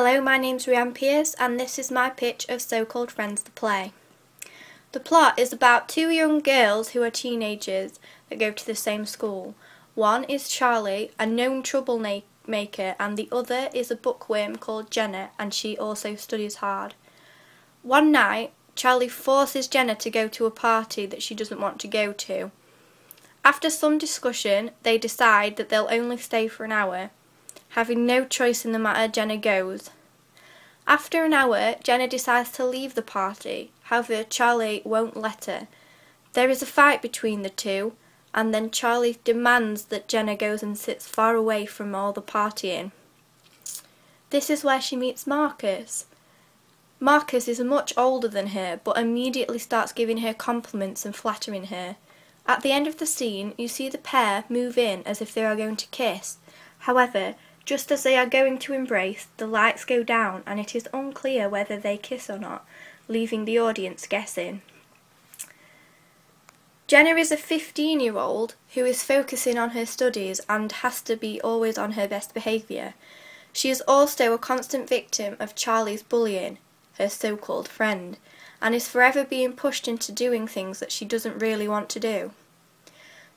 Hello, my name's Rhianne Pierce and this is my pitch of So-Called Friends the play. The plot is about two young girls who are teenagers that go to the same school. One is Charlie, a known troublemaker, and the other is a bookworm called Jenna, and she also studies hard. One night, Charlie forces Jenna to go to a party that she doesn't want to go to. After some discussion, they decide that they'll only stay for an hour. Having no choice in the matter, Jenna goes. After an hour, Jenna decides to leave the party. However, Charlie won't let her. There is a fight between the two, and then Charlie demands that Jenna goes and sits far away from all the partying. This is where she meets Marcus. Marcus is much older than her, but immediately starts giving her compliments and flattering her. At the end of the scene, you see the pair move in as if they are going to kiss. However, just as they are going to embrace, the lights go down and it is unclear whether they kiss or not, leaving the audience guessing. Jenna is a 15-year-old who is focusing on her studies and has to be always on her best behaviour. She is also a constant victim of Charlie's bullying, her so-called friend, and is forever being pushed into doing things that she doesn't really want to do.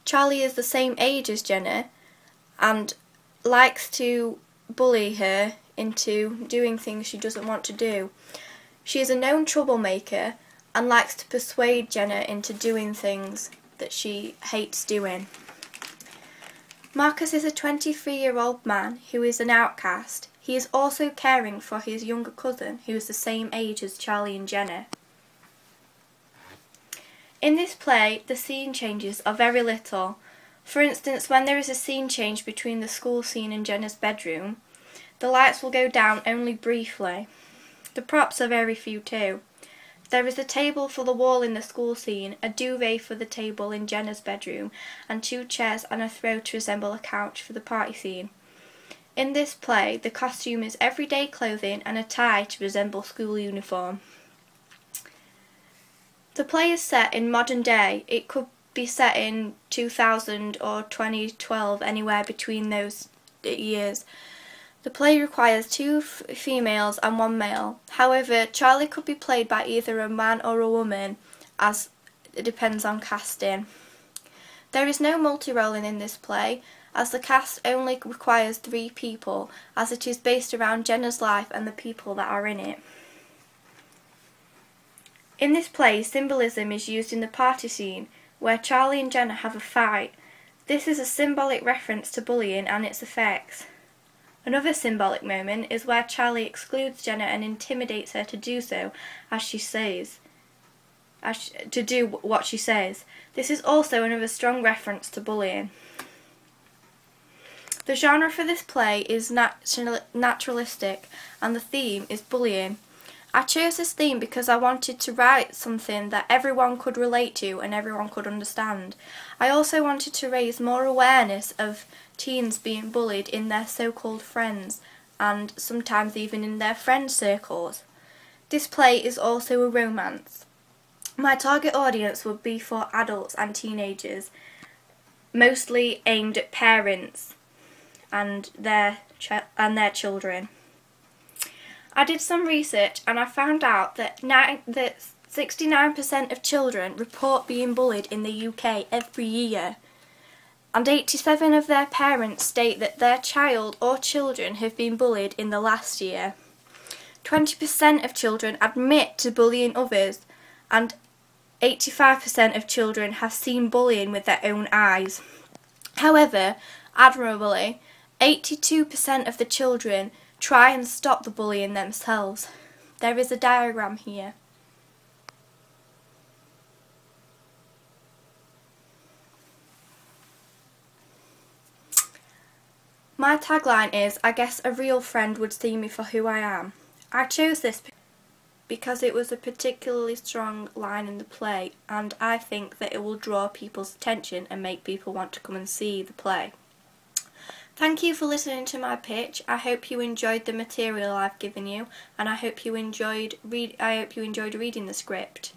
Charlie is the same age as Jenna and likes to bully her into doing things she doesn't want to do. She is a known troublemaker and likes to persuade Jenna into doing things that she hates doing. Marcus is a 23-year-old man who is an outcast. He is also caring for his younger cousin who is the same age as Charlie and Jenna. In this play, the scene changes are very little. For instance, when there is a scene change between the school scene and Jenna's bedroom, the lights will go down only briefly. The props are very few too. There is a table for the wall in the school scene, a duvet for the table in Jenna's bedroom, and two chairs and a throw to resemble a couch for the party scene. In this play, the costume is everyday clothing and a tie to resemble school uniform. The play is set in modern day. It could be set in 2000 or 2012, anywhere between those years. The play requires two females and one male. However, Charlie could be played by either a man or a woman, as it depends on casting. There is no multi-rolling in this play, as the cast only requires 3 people, as it is based around Jenna's life and the people that are in it. In this play, symbolism is used in the party scene, where Charlie and Jenna have a fight. This is a symbolic reference to bullying and its effects. Another symbolic moment is where Charlie excludes Jenna and intimidates her to do so, to do what she says. This is also another strong reference to bullying. The genre for this play is naturalistic, and the theme is bullying. I chose this theme because I wanted to write something that everyone could relate to and everyone could understand. I also wanted to raise more awareness of teens being bullied in their so-called friends and sometimes even in their friend circles. This play is also a romance. My target audience would be for adults and teenagers, mostly aimed at parents and their children. I did some research and I found out that 69% of children report being bullied in the UK every year, and 87% of their parents state that their child or children have been bullied in the last year. 20% of children admit to bullying others, and 85% of children have seen bullying with their own eyes. However, admirably, 82% of the children try and stop the bullying themselves. There is a diagram here. My tagline is, I guess a real friend would see me for who I am. I chose this because it was a particularly strong line in the play, and I think that it will draw people's attention and make people want to come and see the play. Thank you for listening to my pitch. I hope you enjoyed the material I've given you, and I hope you enjoyed reading the script.